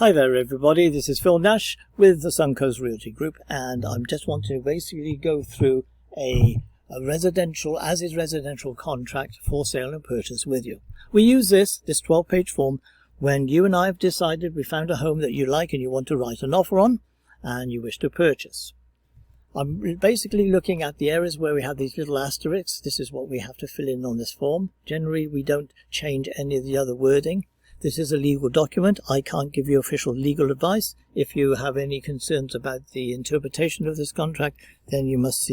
Hi there everybody, this is Phil Nash with the Suncoast Realty Group, and I'm just wanting to basically go through a residential, as is residential contract for sale and purchase with you. We use this 12-page form when you and I have decided we found a home that you like and you want to write an offer on and you wish to purchase. I'm basically looking at the areas where we have these little asterisks. This is what we have to fill in on this form. Generally we don't change any of the other wording. This is a legal document. I can't give you official legal advice. If you have any concerns about the interpretation of this contract, then you must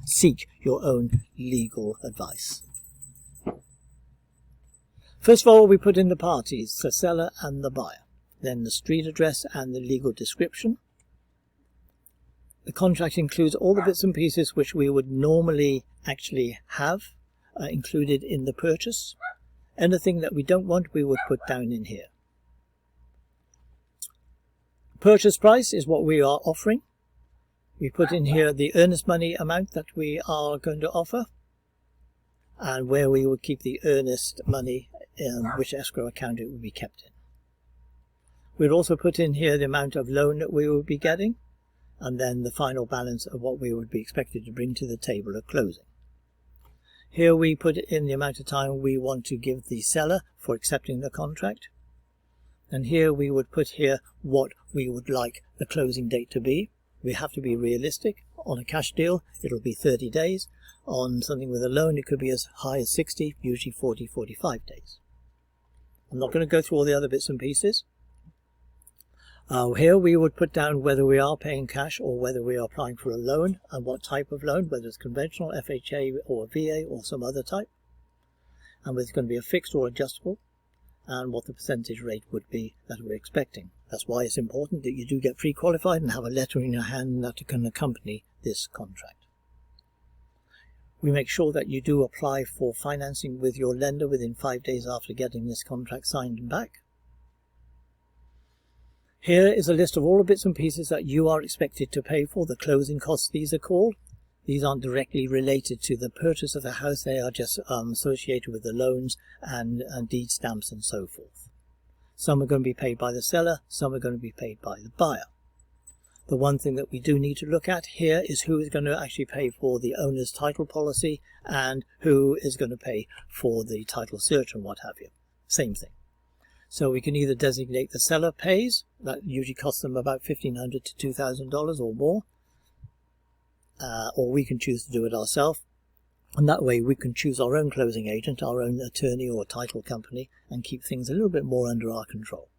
seek your own legal advice. First of all, we put in the parties, the seller and the buyer. Then the street address and the legal description. The contract includes all the bits and pieces which we would normally actually have included in the purchase. Anything that we don't want, we would put down in here. Purchase price is what we are offering. We put in here the earnest money amount that we are going to offer and where we would keep the earnest money, which escrow account it would be kept in. We'd also put in here the amount of loan that we would be getting and then the final balance of what we would be expected to bring to the table at closing. Here we put in the amount of time we want to give the seller for accepting the contract. And here we would put here what we would like the closing date to be. We have to be realistic. On a cash deal, it'll be 30 days. On something with a loan, it could be as high as 60, usually 40, 45 days. I'm not going to go through all the other bits and pieces. Here we would put down whether we are paying cash or whether we are applying for a loan and what type of loan, whether it's conventional, FHA or VA or some other type, and whether it's going to be a fixed or adjustable, and what the percentage rate would be that we're expecting. That's why it's important that you do get pre-qualified and have a letter in your hand that can accompany this contract. We make sure that you do apply for financing with your lender within 5 days after getting this contract signed and back. Here is a list of all the bits and pieces that you are expected to pay for. The closing costs, these are called. These aren't directly related to the purchase of the house. They are just associated with the loans and deed stamps and so forth. Some are going to be paid by the seller. Some are going to be paid by the buyer. The one thing that we do need to look at here is who is going to actually pay for the owner's title policy and who is going to pay for the title search and what have you. Same thing. So we can either designate the seller pays, that usually costs them about $1,500 to $2,000 or more, or we can choose to do it ourselves. And that way we can choose our own closing agent, our own attorney or title company, and keep things a little bit more under our control.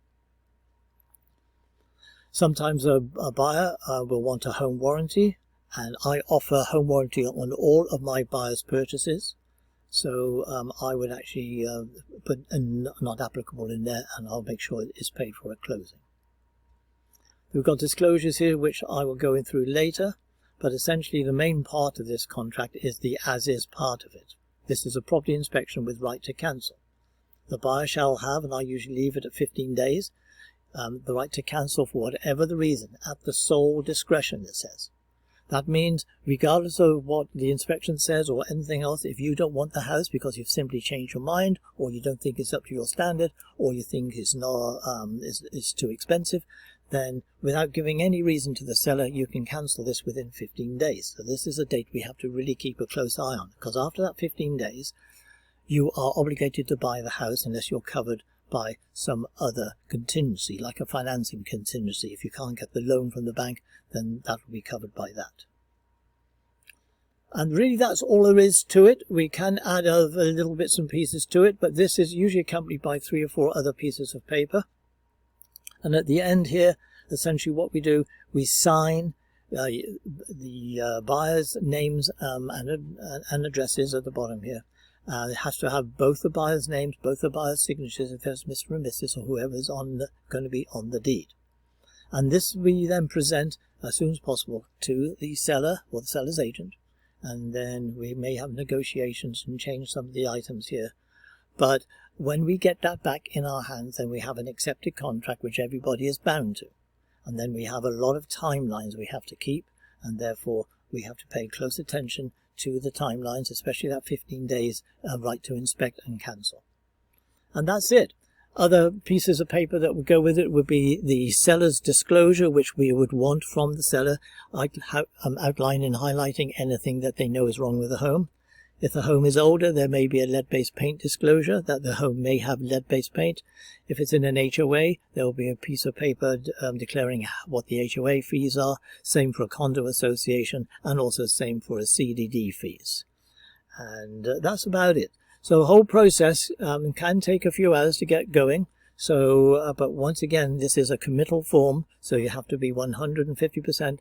Sometimes a buyer will want a home warranty, and I offer home warranty on all of my buyers' purchases. So I would actually put not applicable in there, and I'll make sure it is paid for at closing. We've got disclosures here which I will go in through later, but essentially the main part of this contract is the as-is part of it. This is a property inspection with right to cancel. The buyer shall have, and I usually leave it at 15 days, the right to cancel for whatever the reason, at the sole discretion, it says. That means, regardless of what the inspection says or anything else, if you don't want the house because you've simply changed your mind, or you don't think it's up to your standard, or you think it's not is too expensive, then without giving any reason to the seller, you can cancel this within 15 days. So this is a date we have to really keep a close eye on, because after that 15 days, you are obligated to buy the house unless you're covered by some other contingency, like a financing contingency. If you can't get the loan from the bank, then that will be covered by that. And really that's all there is to it. We can add other little bits and pieces to it, but this is usually accompanied by 3 or 4 other pieces of paper. And at the end here, essentially what we do, we sign the buyer's names and addresses at the bottom here. It has to have both the buyer's names, both the buyer's signatures, if there's Mr. and Mrs. or whoever's going to be on the deed. And this we then present as soon as possible to the seller or the seller's agent. And then we may have negotiations and change some of the items here. But when we get that back in our hands, then we have an accepted contract which everybody is bound to. And then we have a lot of timelines we have to keep, and therefore we have to pay close attention to the timelines, especially that 15 days right to inspect and cancel. And that's it. Other pieces of paper that would go with it would be the seller's disclosure, which we would want from the seller, outlining and highlighting anything that they know is wrong with the home. If the home is older, there may be a lead-based paint disclosure that the home may have lead-based paint. If it's in an HOA, there will be a piece of paper declaring what the HOA fees are. Same for a condo association, and also same for a CDD fees. And that's about it. So the whole process can take a few hours to get going. So, but once again, this is a committal form, so you have to be 150%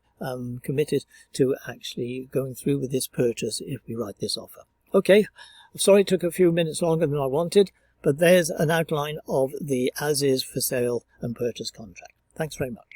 committed to actually going through with this purchase if we write this offer. Okay, sorry it took a few minutes longer than I wanted, but there's an outline of the as-is for sale and purchase contract. Thanks very much.